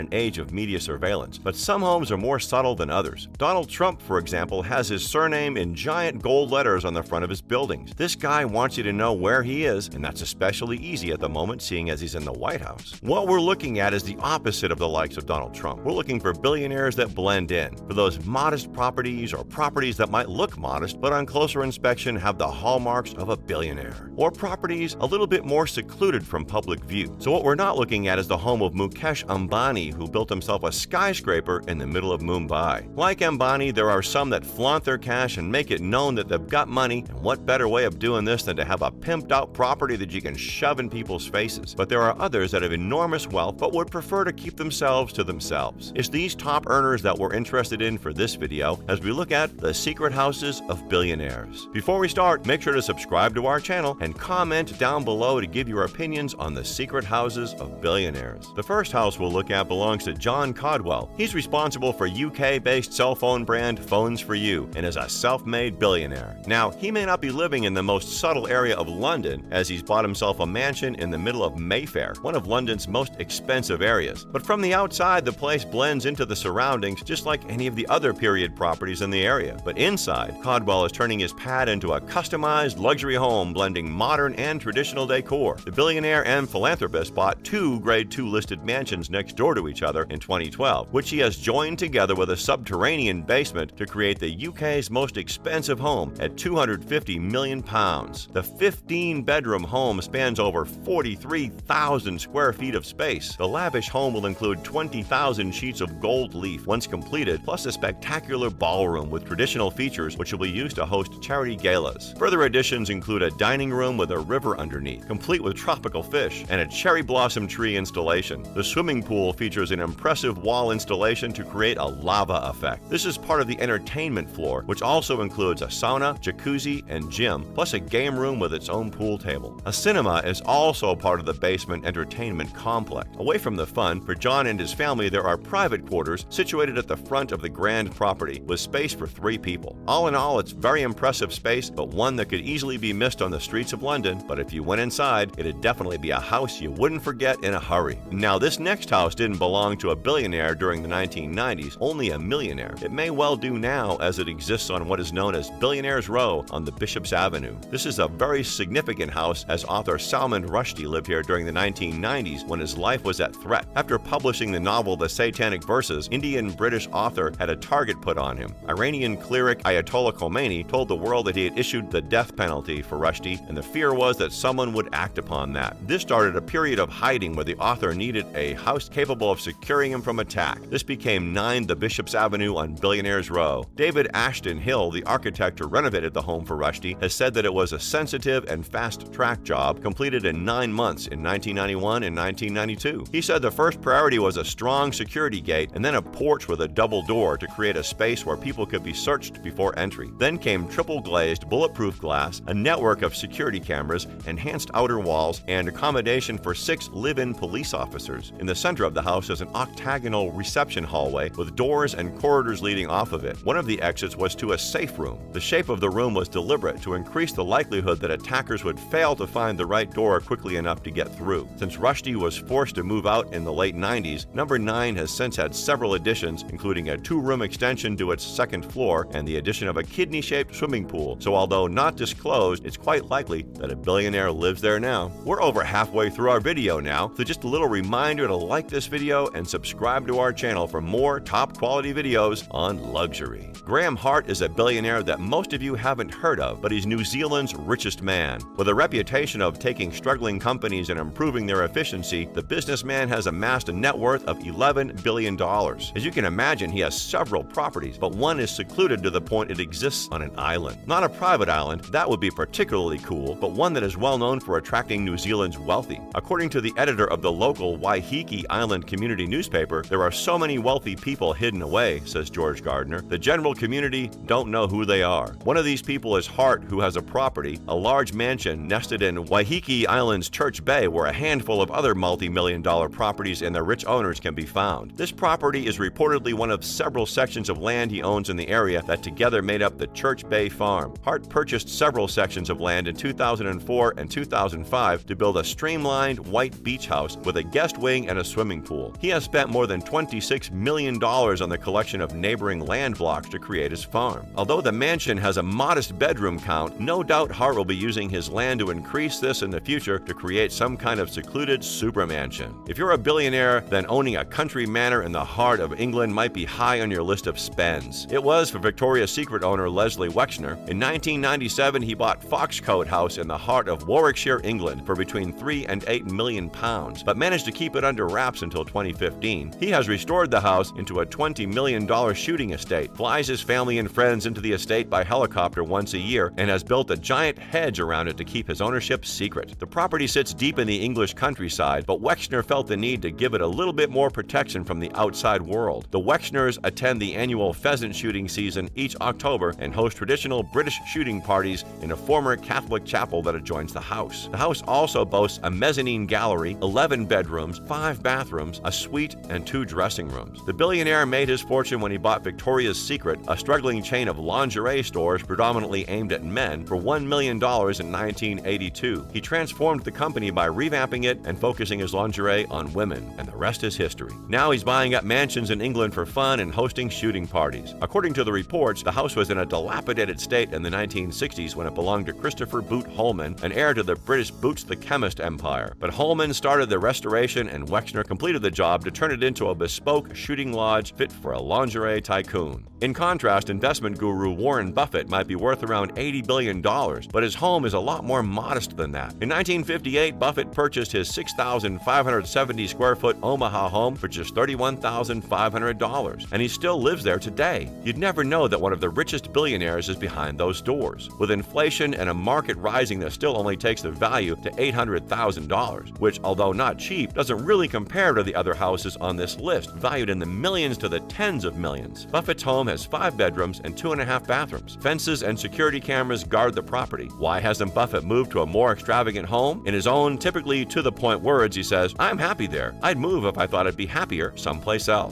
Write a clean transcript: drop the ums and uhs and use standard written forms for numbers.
an age of media surveillance, but some homes are more subtle than others. Donald Trump, for example, has his surname in giant gold letters on the front of his buildings. This guy wants you to know where he is, and that's especially easy at the moment, seeing as he's in the White House. What we're looking at is the opposite of the likes of Donald Trump. We're looking for billionaires that blend in, for those modest properties or properties that might look modest, but on closer inspection have the hallmarks of a billionaire, or properties a little bit more secluded from public view. So what we're not looking at is the home of Mukesh Ambani, who built himself a skyscraper in the middle of Mumbai. Like Ambani, there are some that flaunt their cash and make it known that they've got money, and what better way of doing this than to have a pimped out property that you can shove in people's faces. But there are others that have enormous wealth but would prefer to keep themselves to themselves. It's these top earners that we're interested in for this video as we look at the secret houses of billionaires. Before we start, make sure to subscribe to our channel and comment down below to give your opinions on the secret houses of billionaires. The first house we'll look at belongs to John Caldwell. He's responsible for UK-based cell phone brand Phones for You and is a self-made billionaire. Now, he may not be living in the most subtle area of London, as he's bought himself a mansion in the middle of Mayfair, one of London's most expensive areas. But from the outside, the place blends into the surroundings just like any of the other period properties in the area. But inside, Caldwell is turning his pad into a customized luxury home blending modern and traditional decor. The billionaire and philanthropist bought two Grade 2 listed mansions next door to each other in 2012, which he has joined together with a subterranean basement to create the UK's most expensive home at £250 million. The 15-bedroom home spans over 43,000 square feet of space. The lavish home will include 20,000 sheets of gold leaf once completed, plus a spectacular ballroom with traditional features which will be used to host charity galas. Further additions include a dining room with a river underneath, complete with tropical fish, and a cherry blossom tree installation. The swimming pool features an impressive wall installation to create a lava effect. This is part of the entertainment floor, which also includes a sauna, jacuzzi, and gym, plus a game room with its own pool table. A cinema is also part of the basement entertainment complex. Away from the fun, for John and his family there are private quarters situated at the front of the grand property with space for 3 people. All in all, it's very impressive space, but one that could easily be missed on the streets of London, but if you went inside, it'd definitely be a house you wouldn't forget in a hurry. Now, this next house didn't belong to a billionaire during the 1990s, only a millionaire. It may well do now, as it exists on what is known as Billionaires Row on the Bishop's Avenue. This is a very significant house, as author Salman Rushdie lived here during the 1990s when his life was at threat. After publishing the novel The Satanic Verses, Indian-British author had a target put on him. Iranian cleric Ayatollah Khomeini told the world that he had issued the death penalty for Rushdie, and the fear was that someone would act upon that. This started a period of hiding where the author needed a house capable of securing him from attack. This became 9 The Bishop's Avenue on Billionaires Row. David Ashton Hill, the architect who renovated the home for Rushdie, has said that it was a sensitive and fast-track job completed in 9 months in 1991 and 1992. He said the first priority was a strong security gate and then a porch with a double door to create a space where people could be searched before entry. Then came triple-glazed, bulletproof glass, a network of security cameras, enhanced outer walls, and accommodation for 6 live-in police officers. In the center of the house is an octagonal reception hallway with doors and corridors leading off of it. One of the exits was to a safe room. The shape of the room was deliberate to increase the likelihood that attackers would fail to find the right door quickly enough to get through. Since Rushdie was forced to move out in the late 90s, number 9 has since had several additions, including a 2-room extension to its 2nd floor and the addition of a kidney-shaped swimming pool. So although not disclosed, it's quite likely that a billionaire lives there now. We're over halfway through our video now, so just a little reminder to like this video and subscribe to our channel for more top-quality videos on luxury. Graham Hart is a billionaire that most of you haven't heard of, but he's New Zealand's richest man. With a reputation of taking struggling companies and improving their efficiency, the businessman has amassed a net worth of $11 billion. As you can imagine, he has several properties, but one is secluded to the point it exists on an island. Not a private island, that would be particularly cool, but one that is well known for attracting New Zealand's wealthy. According to the editor of the local Waiheke Island community newspaper, there are so many wealthy people hidden away, says George Gardner. The general community don't know who they are. One of these people is Hart, who has a property, a large mansion nested in Waiheke Island's Church Bay, where a handful of other multi-million-dollar properties and their rich owners can be found. This property is reportedly one of several sections of land he owns in the area that together made up the Church Bay Farm. Hart purchased several sections of land in 2004 and 2005 to build a streamlined white beach house with a guest wing and a swimming pool. world. He has spent more than $26 million on the collection of neighboring land blocks to create his farm. Although the mansion has a modest bedroom count, no doubt Hart will be using his land to increase this in the future to create some kind of secluded super mansion. If you're a billionaire, then owning a country manor in the heart of England might be high on your list of spends. It was for Victoria's Secret owner Leslie Wexner. In 1997, he bought Foxcote House in the heart of Warwickshire, England for between £3 and £8 million, but managed to keep it under wraps until 2015. He has restored the house into a $20 million shooting estate, flies his family and friends into the estate by helicopter once a year, and has built a giant hedge around it to keep his ownership secret. The property sits deep in the English countryside, but Wexner felt the need to give it a little bit more protection from the outside world. The Wexners attend the annual pheasant shooting season each October and host traditional British shooting parties in a former Catholic chapel that adjoins the house. The house also boasts a mezzanine gallery, 11 bedrooms, 5 bathrooms, a suite, and 2 dressing rooms. The billionaire made his fortune when he bought Victoria's Secret, a struggling chain of lingerie stores predominantly aimed at men, for $1 million in 1982. He transformed the company by revamping it and focusing his lingerie on women, and the rest is history. Now he's buying up mansions in England for fun and hosting shooting parties. According to the reports, the house was in a dilapidated state in the 1960s when it belonged to Christopher Boot Holman, an heir to the British Boots the Chemist empire. But Holman started the restoration and Wexner completed the job to turn it into a bespoke shooting lodge fit for a lingerie tycoon. In contrast, investment guru Warren Buffett might be worth around $80 billion, but his home is a lot more modest than that. In 1958, Buffett purchased his 6,570 square foot Omaha home for just $31,500, and he still lives there today. You'd never know that one of the richest billionaires is behind those doors. With inflation and a market rising that still only takes the value to $800,000, which, although not cheap, doesn't really compare to the other houses on this list, valued in the millions to the tens of millions. Buffett's home has 5 bedrooms and 2.5 bathrooms. Fences and security cameras guard the property. Why hasn't Buffett moved to a more extravagant home? In his own typically to-the-point words, he says, "I'm happy there. I'd move if I thought I'd be happier someplace else."